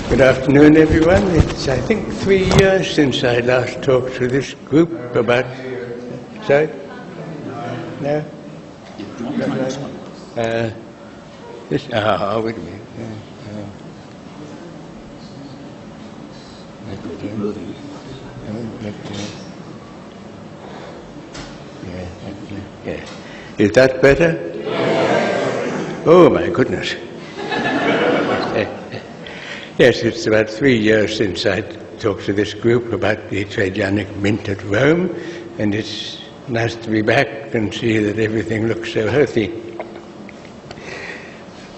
Good afternoon, everyone. It's, I think, 3 years since I last talked to this group about... Sorry? No? Wait a minute. Is that better? Oh, my goodness. Yes, it's about 3 years since I talked to this group about the Trajannic Mint at Rome, and it's nice to be back and see that everything looks so healthy.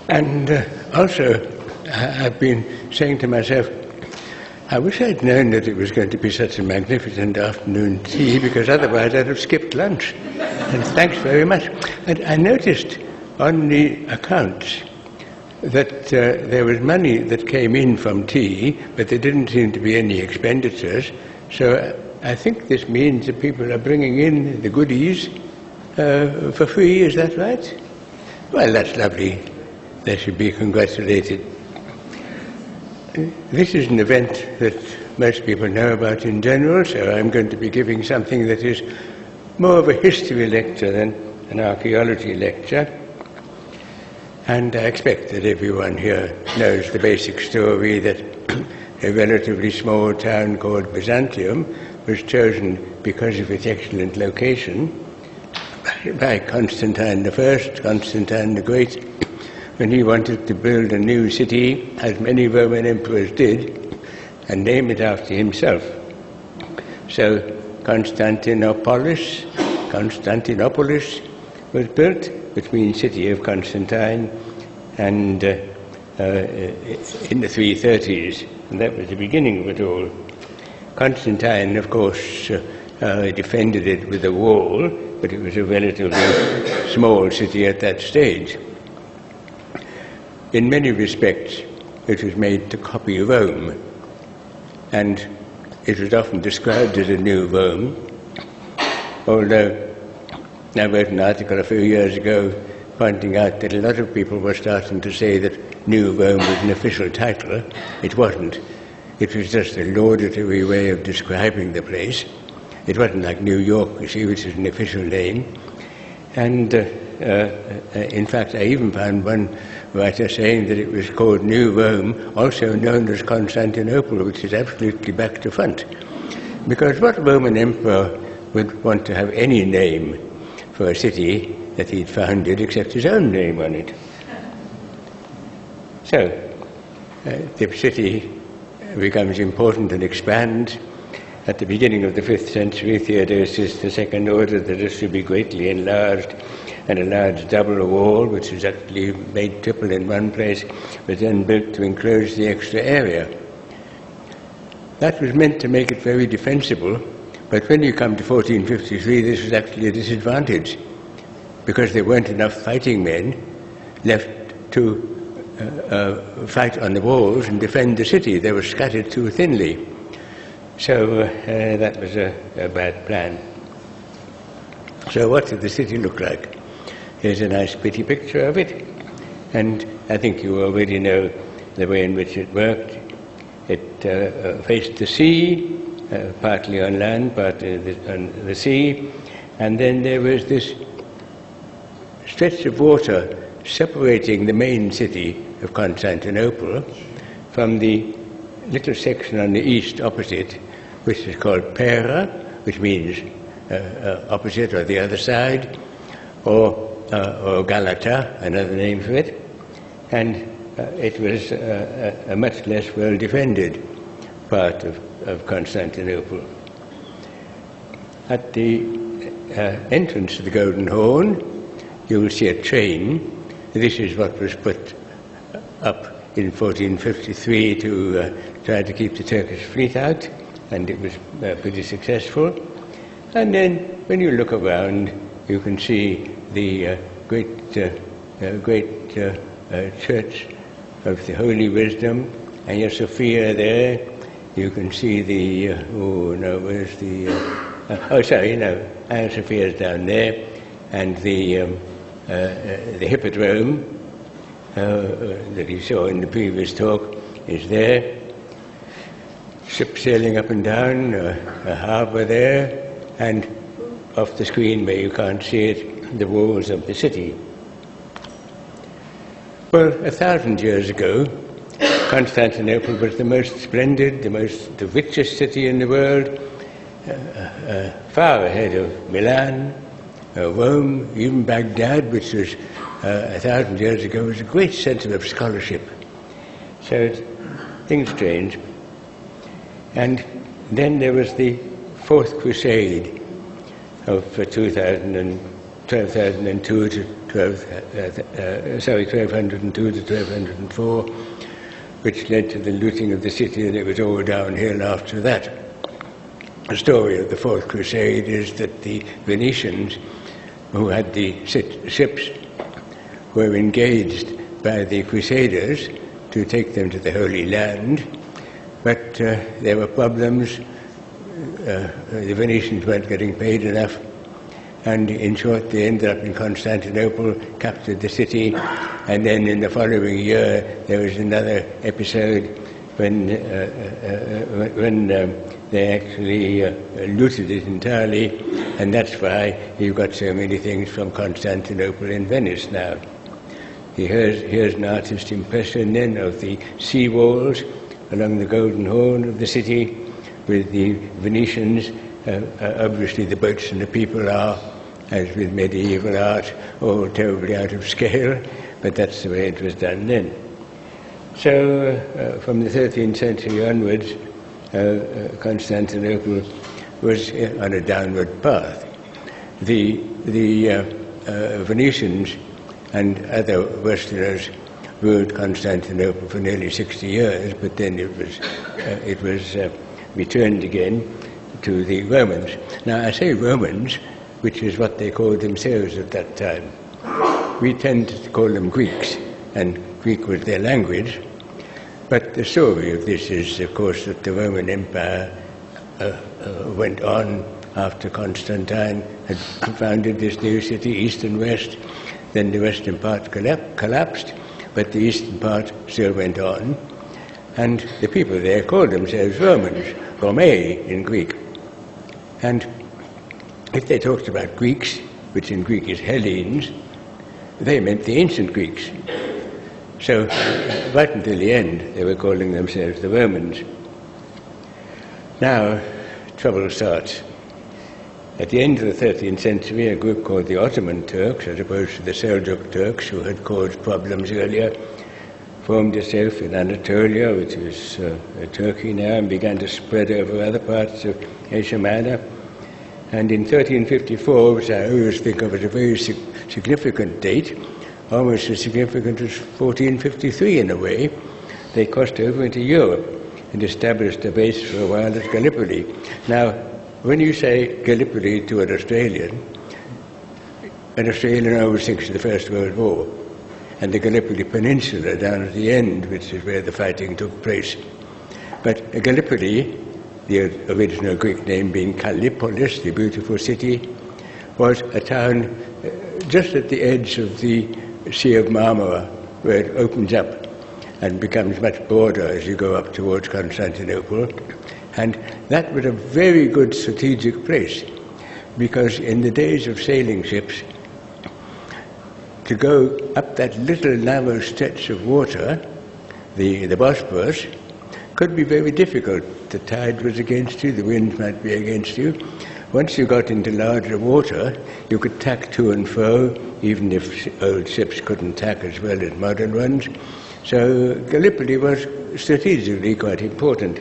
And also, I've been saying to myself, I wish I'd known that it was going to be such a magnificent afternoon tea, because otherwise I'd have skipped lunch. And thanks very much. And I noticed on the accounts that there was money that came in from tea, but there didn't seem to be any expenditures. So I think this means that people are bringing in the goodies for free. Is that right? Well, that's lovely. They should be congratulated. This is an event that most people know about in general, so I'm going to be giving something that is more of a history lecture than an archaeology lecture. And I expect that everyone here knows the basic story that a relatively small town called Byzantium was chosen because of its excellent location by Constantine I, Constantine the Great, when he wanted to build a new city, as many Roman emperors did, and name it after himself. So Constantinopolis was built, which means city of Constantine, and in the 330s, and that was the beginning of it all. Constantine, of course, defended it with a wall, but it was a relatively small city at that stage. In many respects, it was made to copy Rome, and it was often described as a new Rome, although I wrote an article a few years ago pointing out that a lot of people were starting to say that New Rome was an official title. It wasn't. It was just a laudatory way of describing the place. It wasn't like New York, you see, which is an official name. And in fact, I even found one writer saying that it was called New Rome, also known as Constantinople, which is absolutely back to front. Because what Roman emperor would want to have any name for a city that he'd founded except his own name on it? So the city becomes important and expands. At the beginning of the 5th century, Theodosius II ordered that it should be greatly enlarged, and a large double wall, which was actually made triple in one place, was then built to enclose the extra area. That was meant to make it very defensible, but when you come to 1453, this was actually a disadvantage, because there weren't enough fighting men left to fight on the walls and defend the city. They were scattered too thinly. So that was a bad plan. So what did the city look like? Here's a nice pretty picture of it. And I think you already know the way in which it worked. It faced the sea, partly on land, partly on the sea. And then there was this stretch of water separating the main city of Constantinople from the little section on the east opposite, which is called Pera, which means opposite or the other side, or Galata, another name for it. And it was a much less well-defended part of Constantinople. At the entrance to the Golden Horn, you will see a train. This is what was put up in 1453 to try to keep the Turkish fleet out, and it was pretty successful. And then when you look around, you can see the great church of the Holy Wisdom, Hagia Sophia there. You can see the, Hagia Sophia is down there, and the Hippodrome, that you saw in the previous talk is there. Ships sailing up and down, a harbour there, and off the screen where you can't see it, the walls of the city. Well, 1,000 years ago, Constantinople was the most splendid, the richest city in the world, far ahead of Milan, Rome, even Baghdad, which was 1,000 years ago, was a great centre of scholarship. So things changed. And then there was the Fourth Crusade of 1202 to 1204, which led to the looting of the city, and it was all downhill after that. The story of the Fourth Crusade is that the Venetians, who had the ships, were engaged by the Crusaders to take them to the Holy Land, but there were problems. The Venetians weren't getting paid enough, and in short they ended up in Constantinople, captured the city, and then in the following year there was another episode when they actually looted it entirely, and that's why you've got so many things from Constantinople in Venice now. Here's an artist's impression then of the sea walls along the Golden Horn of the city, with the Venetians. Obviously the boats and the people are, as with medieval art, all terribly out of scale, but that's the way it was done then. So from the 13th century onwards, Constantinople was on a downward path. The Venetians and other Westerners ruled Constantinople for nearly 60 years, but then it was returned again to the Romans. Now I say Romans, which is what they called themselves at that time. We tend to call them Greeks, and Greek was their language. But the story of this is, of course, that the Roman Empire went on after Constantine had founded this new city, east and west. Then the western part collapsed, but the eastern part still went on. And the people there called themselves Romans, Romei in Greek. And if they talked about Greeks, which in Greek is Hellenes, they meant the ancient Greeks. So right until the end, they were calling themselves the Romans. Now, trouble starts. At the end of the 13th century, a group called the Ottoman Turks, as opposed to the Seljuk Turks, who had caused problems earlier, formed itself in Anatolia, which is Turkey now, and began to spread over other parts of Asia Minor. And in 1354, which I always think of as a very significant date, almost as significant as 1453 in a way, they crossed over into Europe and established a base for a while at Gallipoli. Now, when you say Gallipoli to an Australian always thinks of the First World War and the Gallipoli Peninsula down at the end, which is where the fighting took place. But Gallipoli, the original Greek name being Kallipolis, the beautiful city, was a town just at the edge of the Sea of Marmara, where it opens up and becomes much broader as you go up towards Constantinople. And that was a very good strategic place, because in the days of sailing ships, to go up that little narrow stretch of water, the Bosphorus, could be very difficult. The tide was against you, the wind might be against you. Once you got into larger water, you could tack to and fro, even if old ships couldn't tack as well as modern ones. So Gallipoli was strategically quite important.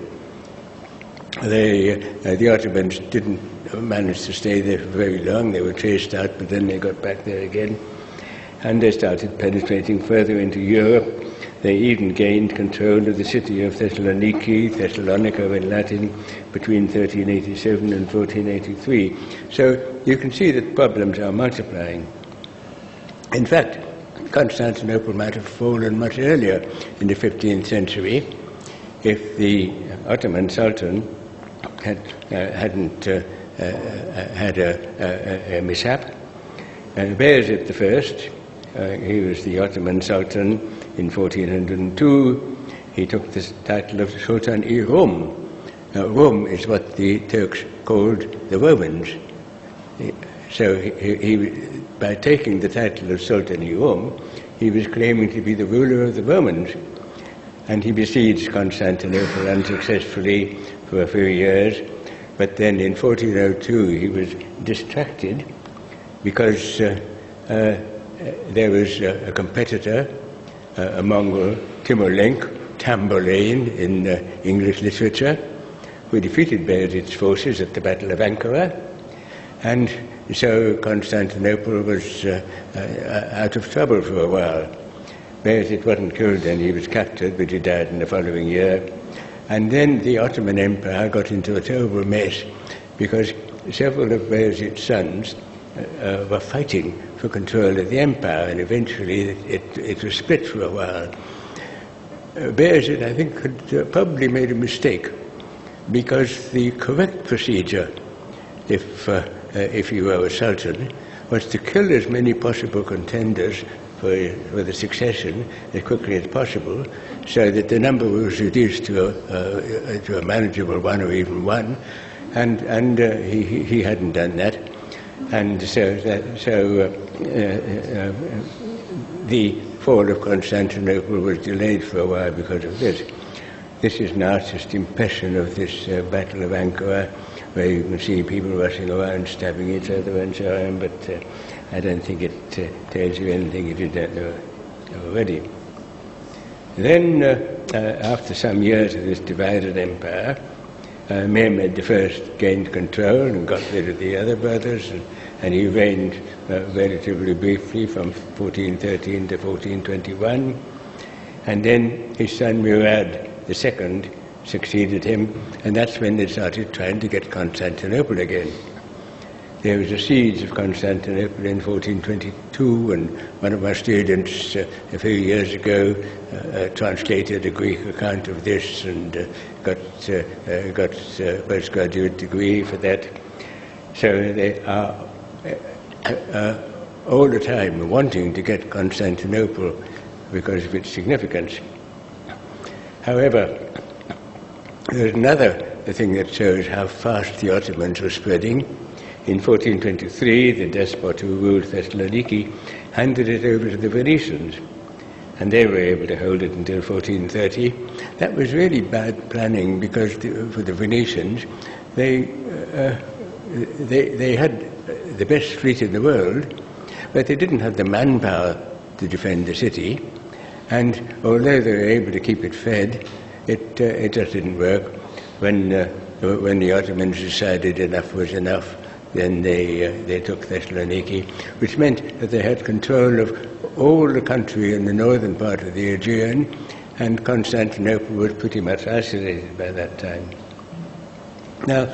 The Ottomans didn't manage to stay there for very long. They were chased out, but then they got back there again. And they started penetrating further into Europe. They even gained control of the city of Thessalonica in Latin, between 1387 and 1483. So you can see that problems are multiplying. In fact, Constantinople might have fallen much earlier in the 15th century if the Ottoman Sultan hadn't had a mishap. Bayezid I He was the Ottoman Sultan in 1402. He took the title of Sultan-i-Rum. Now, Rum is what the Turks called the Romans. So by taking the title of Sultan-i-Rum, he was claiming to be the ruler of the Romans. And he besieged Constantinople unsuccessfully for a few years. But then in 1402 he was distracted because there was a competitor, a Mongol, Tamburlaine in English literature, who defeated Bayezid's forces at the Battle of Ankara. And so Constantinople was out of trouble for a while. Bayezid wasn't killed then, he was captured, but he died in the following year. And then the Ottoman Empire got into a terrible mess because several of Bayezid's sons were fighting for control of the empire, and eventually it was split for a while. Bayezid, I think, had probably made a mistake, because the correct procedure, if you were a sultan, was to kill as many possible contenders for the succession as quickly as possible, so that the number was reduced to a manageable one or even one, and he hadn't done that, and so the fall of Constantinople was delayed for a while because of this. This is an artist's impression of this Battle of Ankara, where you can see people rushing around, stabbing each other and so on, but I don't think it tells you anything if you don't know already. Then, after some years of this divided empire, Mehmed I gained control and got rid of the other brothers, and he reigned relatively briefly from 1413 to 1421. And then his son Murad II succeeded him, and that's when they started trying to get Constantinople again. There was a siege of Constantinople in 1422, and one of my students a few years ago translated a Greek account of this and got a postgraduate degree for that. So they are all the time wanting to get Constantinople because of its significance. However, there's another thing that shows how fast the Ottomans were spreading. In 1423, the despot who ruled Thessaloniki handed it over to the Venetians, and they were able to hold it until 1430. That was really bad planning, because for the Venetians, they had the best fleet in the world, but they didn't have the manpower to defend the city. And although they were able to keep it fed, it just didn't work. When the Ottomans decided enough was enough, then they took Thessaloniki, which meant that they had control of all the country in the northern part of the Aegean, and Constantinople was pretty much isolated by that time. Now,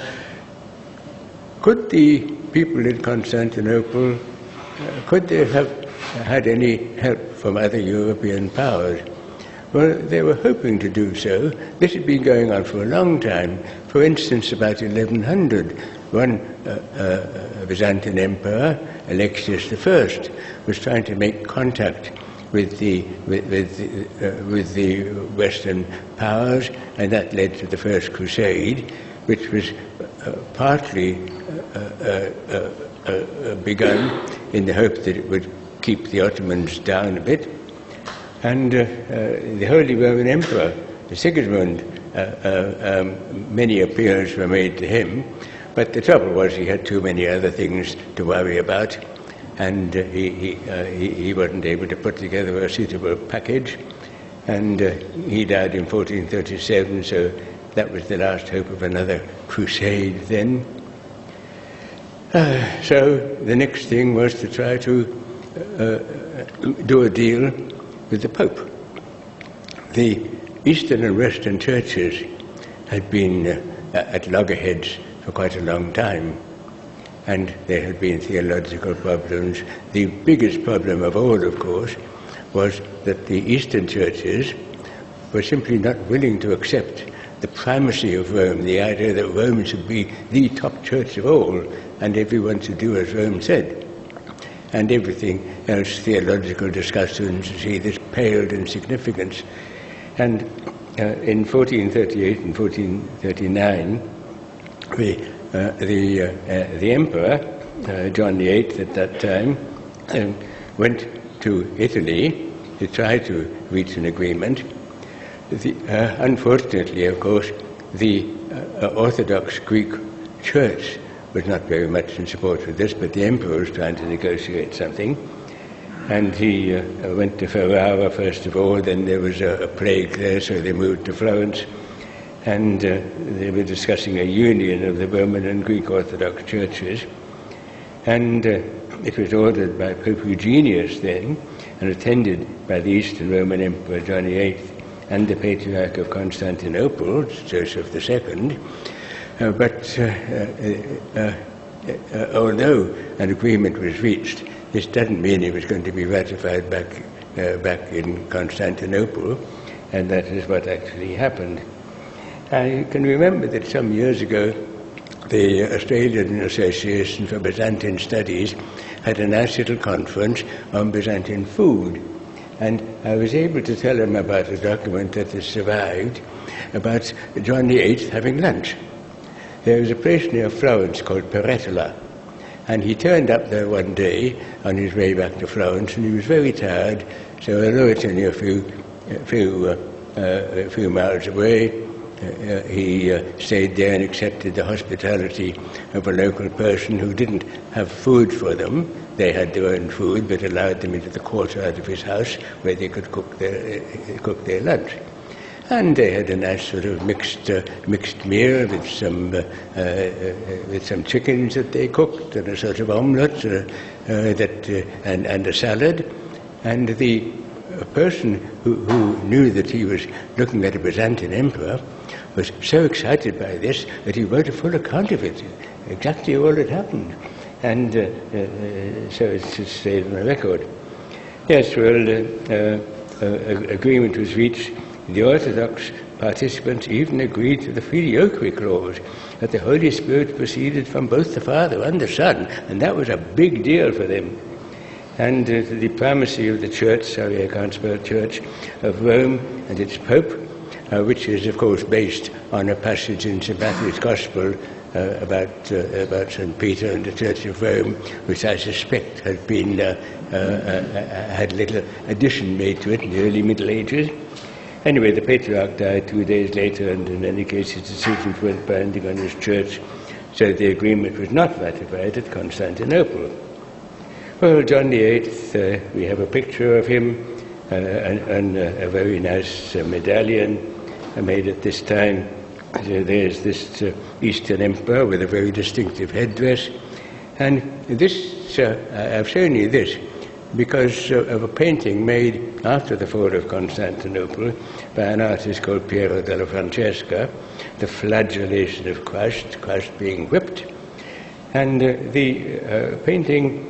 could the people in Constantinople, could they have had any help from other European powers? Well, they were hoping to do so. This had been going on for a long time. For instance, about 1100, one Byzantine emperor, Alexius I, was trying to make contact with the Western powers, and that led to the First Crusade, which was partly begun in the hope that it would keep the Ottomans down a bit. And the Holy Roman Emperor, Sigismund, many appeals were made to him, but the trouble was he had too many other things to worry about, and he wasn't able to put together a suitable package, and he died in 1437, so that was the last hope of another crusade then. So the next thing was to try to do a deal with the Pope. The Eastern and Western churches had been at loggerheads for quite a long time, and there had been theological problems. The biggest problem of all, of course, was that the Eastern churches were simply not willing to accept the primacy of Rome, the idea that Rome should be the top church of all, and everyone should do as Rome said. and everything else, theological discussions, you see, this paled in significance. And in 1438 and 1439, the Emperor, John VIII at that time, went to Italy to try to reach an agreement. Unfortunately, of course, the Orthodox Greek Church was not very much in support of this, but the Emperor was trying to negotiate something. And he went to Ferrara first of all, then there was a plague there, so they moved to Florence. And they were discussing a union of the Roman and Greek Orthodox churches. And it was ordered by Pope Eugenius then, and attended by the Eastern Roman Emperor John VIII and the Patriarch of Constantinople, Joseph II. But although an agreement was reached, this doesn't mean it was going to be ratified back in Constantinople, and that is what actually happened. I can remember that some years ago, the Australian Association for Byzantine Studies had a nice little conference on Byzantine food, and I was able to tell them about a document that has survived about John VIII having lunch. There was a place near Florence called Peretola, and he turned up there one day on his way back to Florence, and he was very tired, so although it's only a few miles away, he stayed there and accepted the hospitality of a local person who didn't have food for them. They had their own food, but allowed them into the courtyard of his house where they could cook their lunch. And they had a nice sort of mixed meal with some chickens that they cooked, and a sort of omelette and a salad. And the person who knew that he was looking at a Byzantine emperor was so excited by this that he wrote a full account of it, exactly all that happened. And so it's stayed on the record. Yes, well, agreement was reached. The Orthodox participants even agreed to the filioque clause, that the Holy Spirit proceeded from both the Father and the Son, and that was a big deal for them. And the primacy of the Church, sorry I can't spell Church, of Rome and its Pope, which is of course based on a passage in St. Matthew's Gospel about St. Peter and the Church of Rome, which I suspect had been had little addition made to it in the early Middle Ages. Anyway, the Patriarch died 2 days later, and in any case his decisions weren't binding on his church, so the agreement was not ratified at Constantinople. Well, John VIII, we have a picture of him, and a very nice medallion made at this time. So there's this Eastern Emperor with a very distinctive headdress. And this, I've shown you this because of a painting made after the fall of Constantinople by an artist called Piero della Francesca, the flagellation of Christ, Christ being whipped. And the painting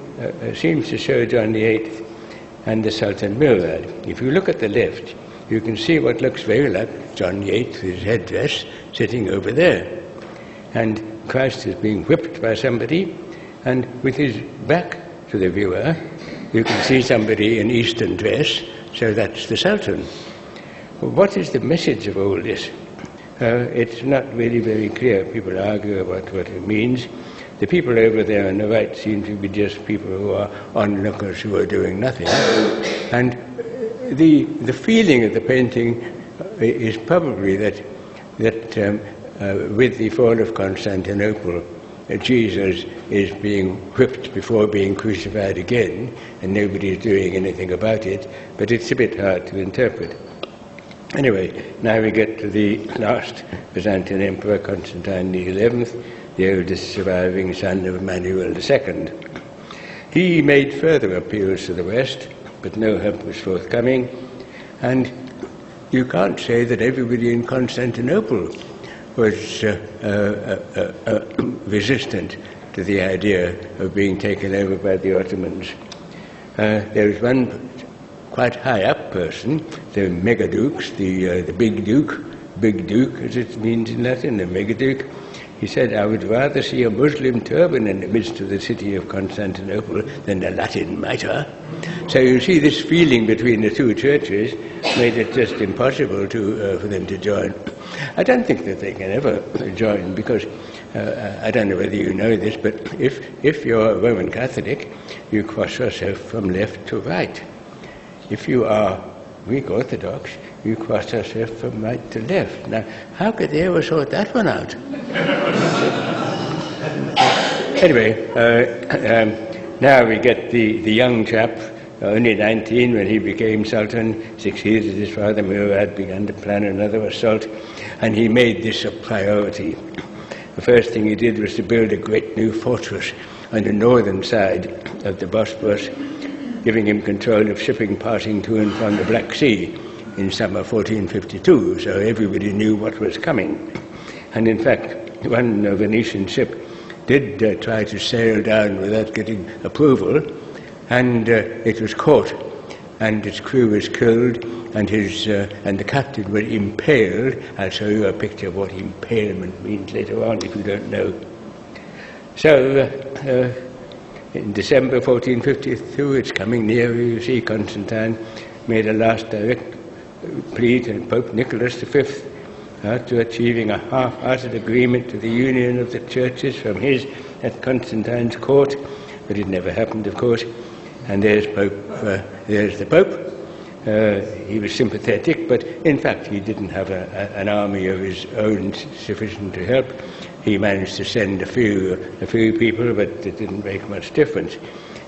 seems to show John VIII and the Sultan Murad. If you look at the left, you can see what looks very like John VIII, his headdress, sitting over there. And Christ is being whipped by somebody, and with his back to the viewer, you can see somebody in Eastern dress, so that's the Sultan. What is the message of all this? It's not really very clear. People argue about what it means. The people over there on the right seem to be just people who are onlookers who are doing nothing. And the feeling of the painting is probably that with the fall of Constantinople, Jesus is being whipped before being crucified again, and nobody is doing anything about it, but it's a bit hard to interpret. Anyway, now we get to the last Byzantine emperor, Constantine XI, the oldest surviving son of Emmanuel II. He made further appeals to the West, but no help was forthcoming, and you can't say that everybody in Constantinople was resistant to the idea of being taken over by the Ottomans. There was one quite high up person, the megadukes, the big duke as it means in Latin, the megaduke. He said, I would rather see a Muslim turban in the midst of the city of Constantinople than a Latin mitre. So you see, this feeling between the two churches made it just impossible for them to join. I don't think that they can ever join, because I don't know whether you know this, but if you're a Roman Catholic, you cross yourself from left to right. If you are Greek Orthodox, you cross yourself from right to left. Now, how could they ever sort that one out? Anyway, now we get the young chap, only 19 when he became Sultan, succeeded his father Murad, began to plan another assault, and he made this a priority. The first thing he did was to build a great new fortress on the northern side of the Bosporus, giving him control of shipping passing to and from the Black Sea in summer 1452, so everybody knew what was coming. And in fact, one Venetian ship did try to sail down without getting approval, and it was caught, and its crew was killed, and the captain was impaled. I'll show you a picture of what impalement means later on if you don't know. So in December 1452, it's coming nearer, you see, Constantine made a last direct plea to Pope Nicholas V after achieving a half-hearted agreement to the union of the churches from his at Constantine's court, but it never happened, of course. And there's the Pope. He was sympathetic, but in fact he didn't have an army of his own sufficient to help. He managed to send a few people, but it didn't make much difference.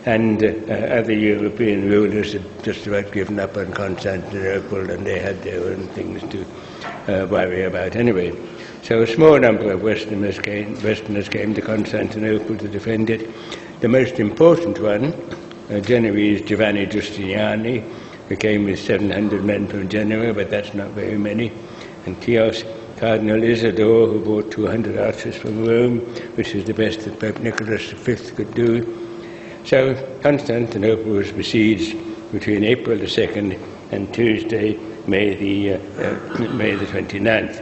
And other European rulers had just about given up on Constantinople, and they had their own things to worry about anyway. So a small number of Westerners came to Constantinople to defend it. The most important one, Genoese Giovanni Giustiniani, who came with 700 men from Genoa, but that's not very many, and Chios, Cardinal Isidore, who brought 200 archers from Rome, which is the best that Pope Nicholas V could do. So Constantinople was besieged between April the 2nd and Tuesday, May the 29th.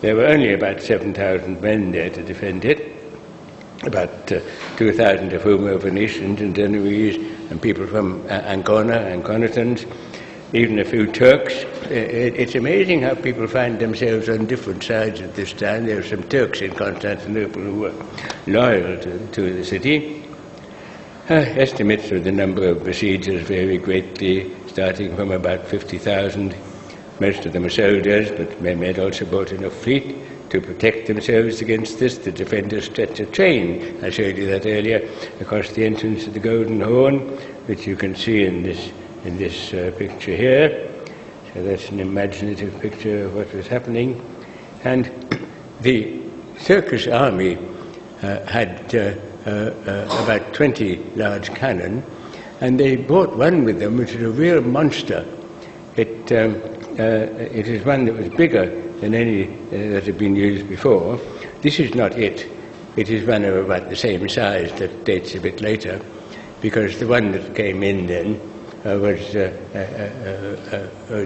There were only about 7,000 men there to defend it, about 2,000 of whom were Venetians and Genoese and people from Ancona and Conatans, even a few Turks. It's amazing how people find themselves on different sides at this time. There were some Turks in Constantinople who were loyal to the city. Estimates of the number of besiegers vary greatly, starting from about 50,000. Most of them are soldiers, but Mehmed also brought enough fleet to protect themselves against this. The defenders stretched a train, I showed you that earlier, across the entrance of the Golden Horn, which you can see in this picture here. So that's an imaginative picture of what was happening. And the Turkish army had about 20 large cannon, and they brought one with them, which is a real monster. It is one that was bigger than any that had been used before. This is not it. It is one of about the same size that dates a bit later, because the one that came in then was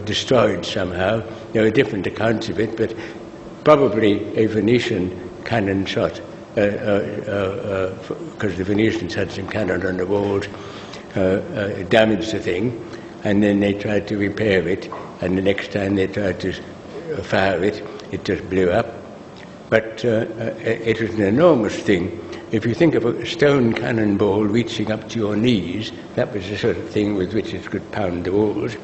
destroyed somehow. There were different accounts of it, but probably a Venetian cannon shot, because the Venetians had some cannon on the walls, damaged the thing, and then they tried to repair it, and the next time they tried to fire it, it just blew up. But it was an enormous thing. If you think of a stone cannonball reaching up to your knees, that was the sort of thing with which it could pound the walls.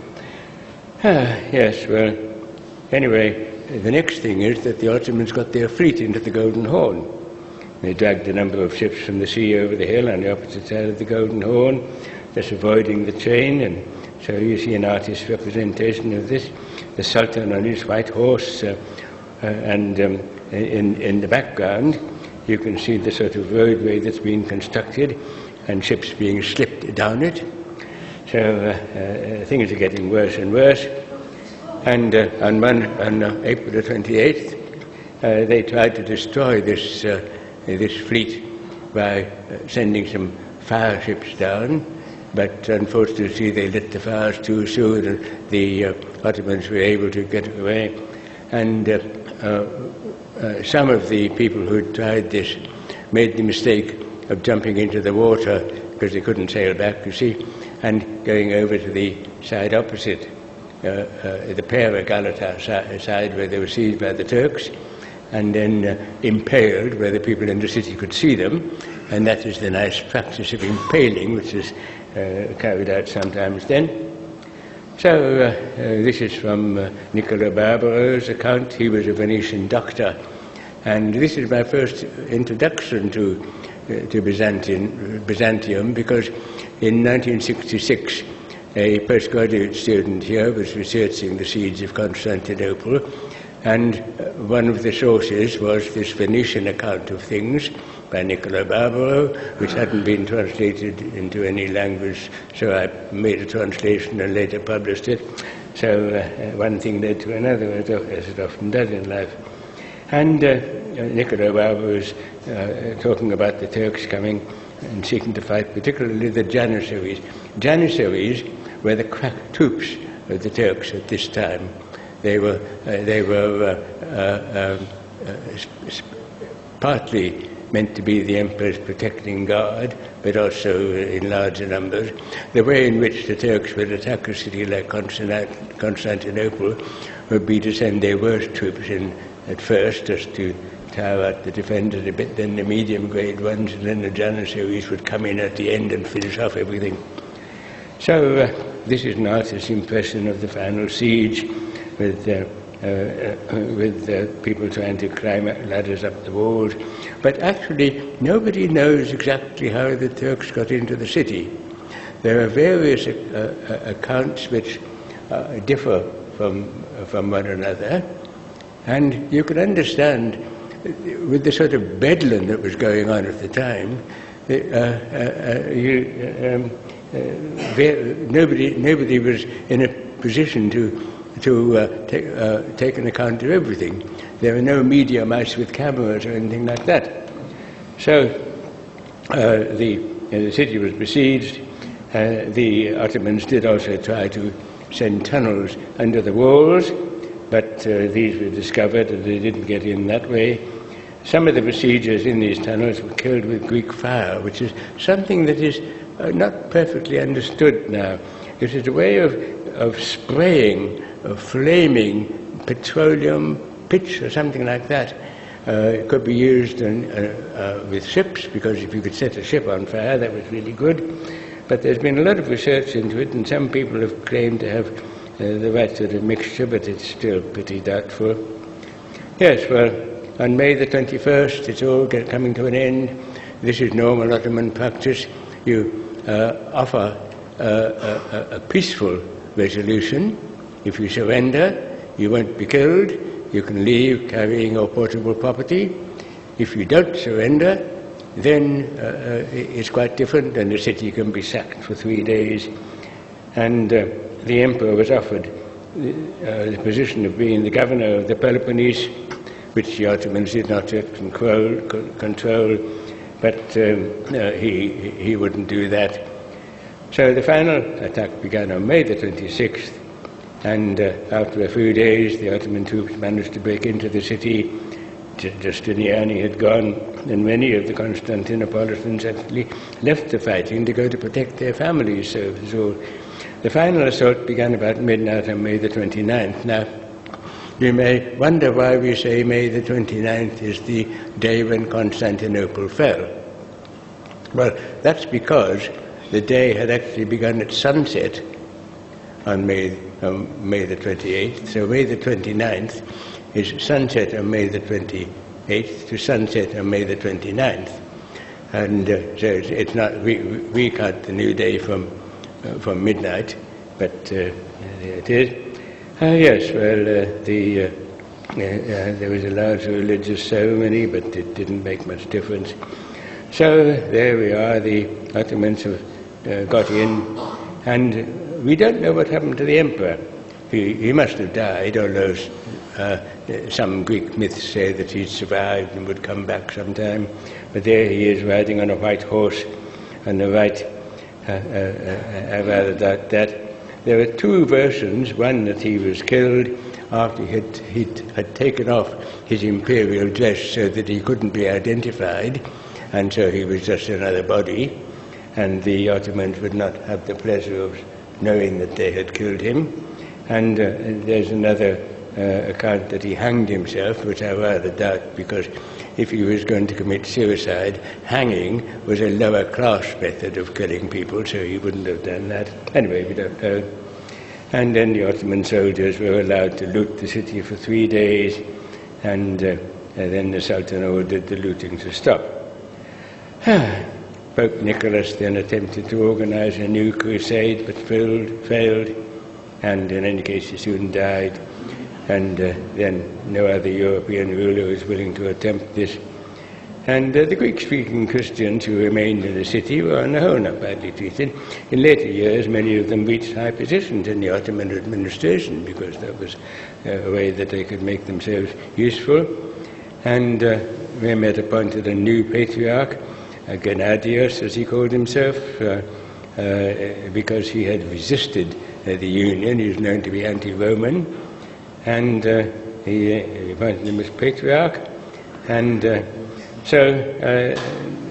Yes, well, anyway, the next thing is that the Ottomans got their fleet into the Golden Horn. They dragged a number of ships from the sea over the hill on the opposite side of the Golden Horn, thus avoiding the chain. And so you see an artist's representation of this. The Sultan on his white horse, and in the background you can see the sort of roadway that's been constructed and ships being slipped down it. So things are getting worse and worse. And on April the 28th, they tried to destroy this fleet by sending some fire ships down, but unfortunately they lit the fires too soon, and the Ottomans were able to get away. And some of the people who had tried this made the mistake of jumping into the water because they couldn't sail back, you see, and going over to the side opposite, the Pera Galata side where they were seized by the Turks, and then impaled where the people in the city could see them, and that is the nice practice of impaling which is carried out sometimes then. So this is from Niccolo Barbaro's account. He was a Venetian doctor, and this is my first introduction to Byzantium, because in 1966 a postgraduate student here was researching the siege of Constantinople, and one of the sources was this Venetian account of things by Niccolo Barbaro, which hadn't been translated into any language, so I made a translation and later published it. So one thing led to another, as it often does in life. And Niccolo Barbaro was talking about the Turks coming and seeking to fight, particularly the Janissaries. Janissaries were the crack troops of the Turks at this time. They were partly meant to be the emperor's protecting guard, but also in larger numbers. The way in which the Turks would attack a city like Constantinople would be to send their worst troops in at first, just to tire out the defenders a bit, then the medium-grade ones, and then the Janissaries would come in at the end and finish off everything. So this is an artist's impression of the final siege, with people trying to climb ladders up the walls. But actually, nobody knows exactly how the Turks got into the city. There are various accounts which differ from one another, and you can understand, with the sort of bedlam that was going on at the time, nobody was in a position to take an account of everything. There were no media mice with cameras or anything like that. So the city was besieged. The Ottomans did also try to send tunnels under the walls, but these were discovered and they didn't get in that way. Some of the besiegers in these tunnels were killed with Greek fire, which is something that is not perfectly understood now. It is a way of spraying, of flaming petroleum pitch or something like that. It could be used with ships, because if you could set a ship on fire, that was really good. But there's been a lot of research into it, and some people have claimed to have the right sort of mixture, but it's still pretty doubtful. Yes, well, on May the 21st, it's all coming to an end. This is normal Ottoman practice. You offer a peaceful resolution. If you surrender, you won't be killed. You can leave carrying your portable property. If you don't surrender, then it's quite different, and the city can be sacked for 3 days. And the emperor was offered the position of being the governor of the Peloponnese, which the Ottomans did not yet control, but he wouldn't do that. So the final attack began on May the 26th, and after a few days the Ottoman troops managed to break into the city. Justinian had gone, and many of the Constantinopolitans actually left the fighting to go to protect their families. So the final assault began about midnight on May the 29th. Now, you may wonder why we say May the 29th is the day when Constantinople fell. Well, that's because the day had actually begun at sunset on May the 28th. So May the 29th is sunset on May the 28th to sunset on May the 29th. And so it's not, we count the new day from midnight, but there it is. Yes, well, there was a large religious ceremony, but it didn't make much difference. So there we are, the Ottomans have got in, and we don't know what happened to the emperor. He must have died, although some Greek myths say that he survived and would come back sometime. But there he is, riding on a white horse on the right. I rather doubt that. there are two versions. One that he was killed after he had taken off his imperial dress so that he couldn't be identified, and so he was just another body, and the Ottomans would not have the pleasure of knowing that they had killed him. And there's another account that he hanged himself, which I rather doubt, because if he was going to commit suicide, hanging was a lower class method of killing people, so he wouldn't have done that. Anyway, we don't know. And then the Ottoman soldiers were allowed to loot the city for 3 days, and then the Sultan ordered the looting to stop. Pope Nicholas then attempted to organize a new crusade, but failed, and in any case he soon died. And then no other European ruler was willing to attempt this. And the Greek-speaking Christians who remained in the city were on the whole not badly treated. In later years, many of them reached high positions in the Ottoman administration, because that was a way that they could make themselves useful. And Mehmed appointed a new patriarch, Gennadius, as he called himself, because he had resisted the union. He was known to be anti-Roman. And he appointed him as patriarch, and so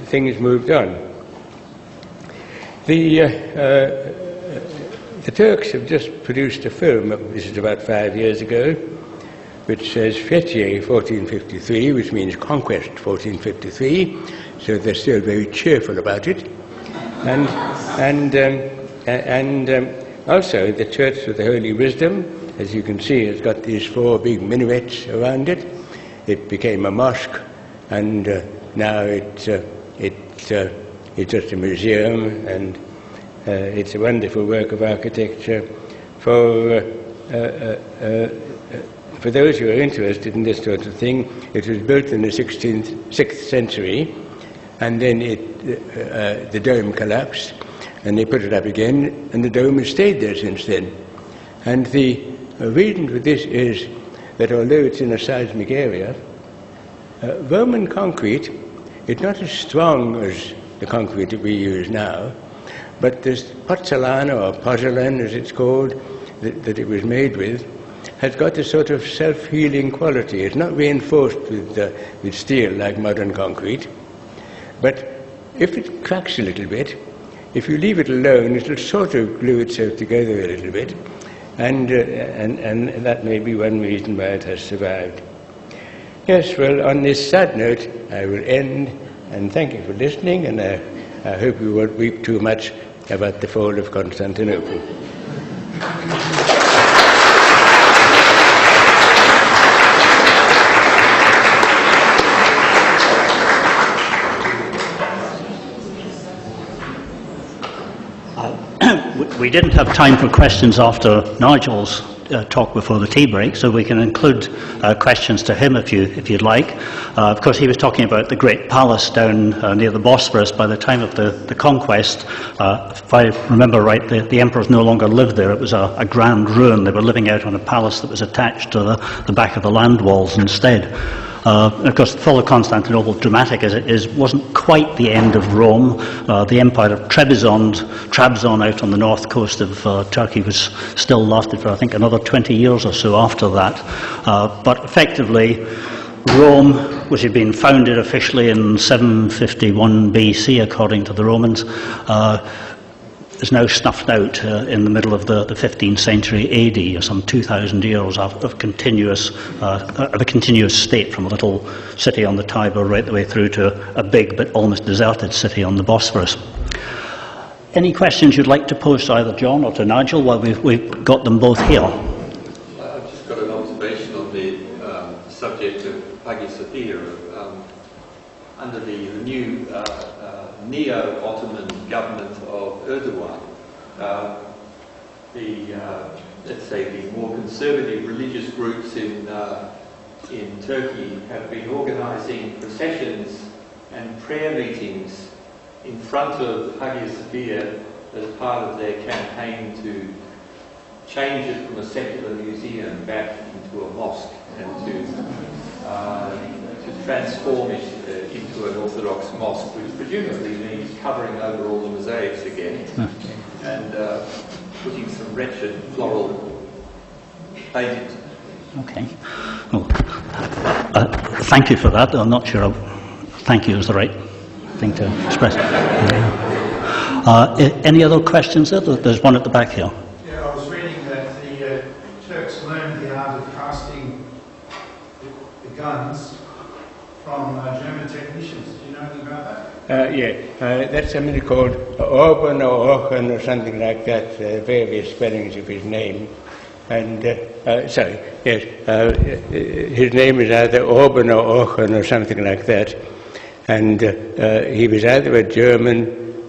things moved on. The Turks have just produced a film, this is about 5 years ago, which says Fethiye 1453, which means conquest 1453, so they're still very cheerful about it. And also the Church of the Holy Wisdom, as you can see, has got these 4 big minarets around it. It became a mosque, and now it's just a museum, and it's a wonderful work of architecture. For those who are interested in this sort of thing, it was built in the 6th century, and then the dome collapsed, and they put it up again, and the dome has stayed there since then. And the reason for this is that although it's in a seismic area, Roman concrete is not as strong as the concrete that we use now, but this pozzolana, or pozzolan as it's called, that it was made with, has got a sort of self-healing quality. It's not reinforced with steel like modern concrete, but if it cracks a little bit, if you leave it alone, it'll sort of glue itself together a little bit. And that may be one reason why it has survived. Yes, well, on this sad note, I will end, and thank you for listening, and I hope you won't weep too much about the fall of Constantinople. We didn't have time for questions after Nigel's talk before the tea break, so we can include questions to him if you'd like. Of course, he was talking about the great palace down near the Bosphorus. By the time of the conquest, if I remember right, the emperors no longer lived there. It was a grand ruin. They were living out on a palace that was attached to the back of the land walls instead. Of course, the fall of Constantinople, dramatic as it is, wasn't quite the end of Rome. The empire of Trabzon out on the north coast of Turkey was still lasted for, I think, another 20 years or so after that. But effectively, Rome, which had been founded officially in 751 BC, according to the Romans, is now snuffed out in the middle of the 15th century AD, or some 2,000 years of a continuous state, from a little city on the Tiber right the way through to a big but almost deserted city on the Bosphorus. Any questions you'd like to pose to either John or to Nigel while we've got them both here? I've just got an observation on the subject of Hagia Sophia. Under the new neo-Ottoman government of Erdogan, let's say the more conservative religious groups in Turkey have been organising processions and prayer meetings in front of Hagia Sophia as part of their campaign to change it from a secular museum back into a mosque and to transform it into an Orthodox mosque, which presumably means covering over all the mosaics again. And putting some wretched floral painting. Okay. Well, thank you for that. I'm not sure thank you is the right thing to express. Any other questions there? There's one at the back here. Yeah, I was reading that the Turks learned the art of casting the guns from German technicians. Do you know anything about that? That's somebody called Orban or Orhan or something like that, various spellings of his name. And, his name is either Orban or Orhan or something like that. And he was either a German,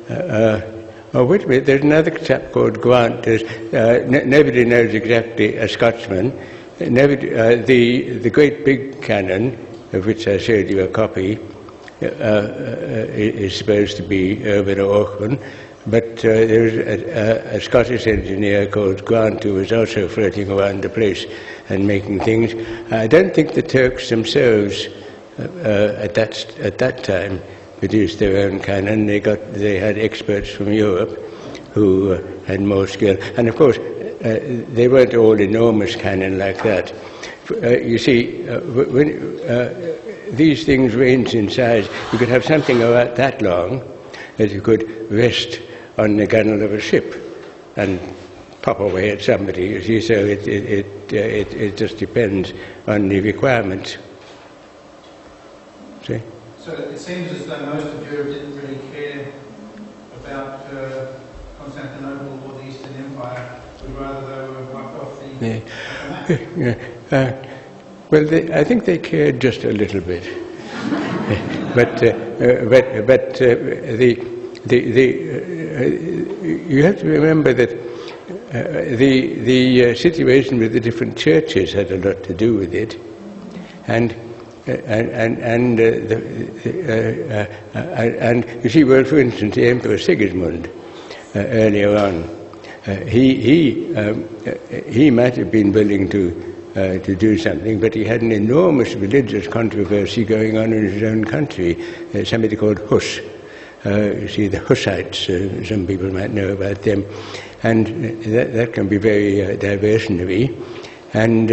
wait a minute, there's another chap called Grant. Nobody knows exactly, a Scotsman. The great big cannon, of which I showed you a copy, is supposed to be Urban or Orhan. But there was a Scottish engineer called Grant who was also floating around the place and making things. I don't think the Turks themselves at that time produced their own cannon. They had experts from Europe who had more skill. And of course, they weren't all enormous cannon like that. You see, when these things range in size, you could have something about that long that you could rest on the gunwale of a ship and pop away at somebody. You see, so it just depends on the requirements. See? So it seems as though most of Europe didn't really care about Constantinople or the Eastern Empire, but rather they were wiped off the map. Well, I think they cared just a little bit, but you have to remember that the situation with the different churches had a lot to do with it, and you see, well, for instance, the Emperor Sigismund earlier on, he might have been willing to do something, but he had an enormous religious controversy going on in his own country. Somebody called Huss. You see, the Hussites, some people might know about them, and that can be very diversionary, and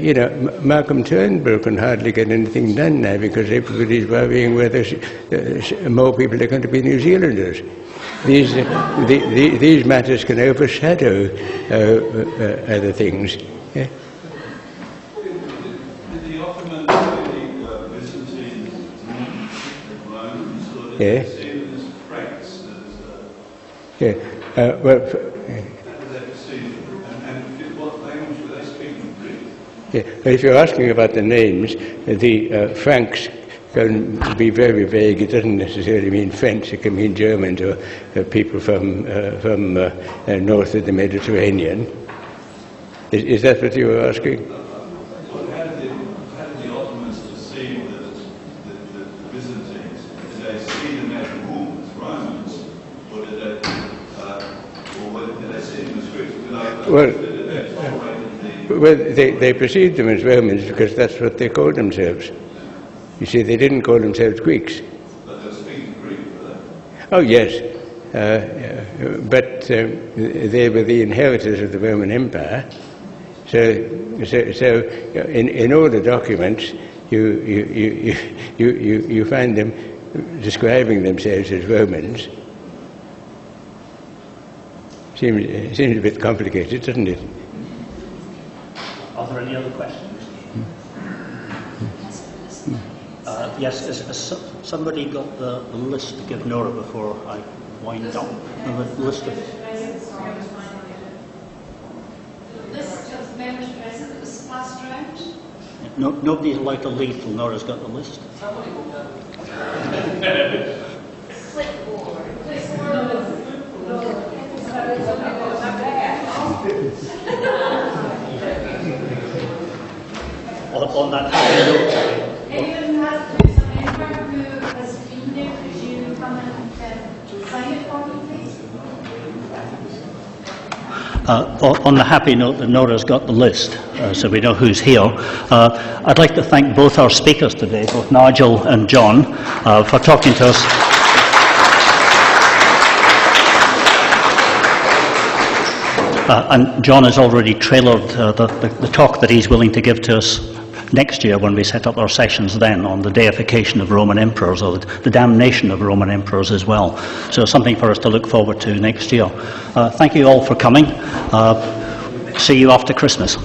you know, Malcolm Turnbull can hardly get anything done now because everybody's worrying whether more people are going to be New Zealanders. These matters can overshadow other things. Yeah? Did the Ottomans, the Byzantines, Romans, or did they see them as Franks? Well, and what language were they speaking Greek? Yeah, if you're asking about the names, the Franks can be very vague. It doesn't necessarily mean French. It can mean Germans or people from north of the Mediterranean. Is that what you were asking? How did the Ottomans perceive the Byzantines? Did they see them as Romans, or did they see them as Greeks? Well, they perceived them as Romans because that's what they called themselves. You see, they didn't call themselves Greeks. But they were speaking Greek, were they? Oh, yes. But they were the inheritors of the Roman Empire. So in all the documents, you find them describing themselves as Romans. Seems a bit complicated, doesn't it? Are there any other questions? Yes, has somebody got the list to give Nora before I wind up? The list of... The list of members present that was passed around? No, nobody's allowed to leave till Nora's got the list. Somebody will go. Clipboard. On that happy note. Anyone who has been there, could you come and sign it for me, please? On the happy note that Nora's got the list, so we know who's here, I'd like to thank both our speakers today, both Nigel and John, for talking to us. And John has already trailered the talk that he's willing to give to us next year when we set up our sessions then on the deification of Roman emperors, or the damnation of Roman emperors as well. So something for us to look forward to next year. Thank you all for coming. See you after Christmas.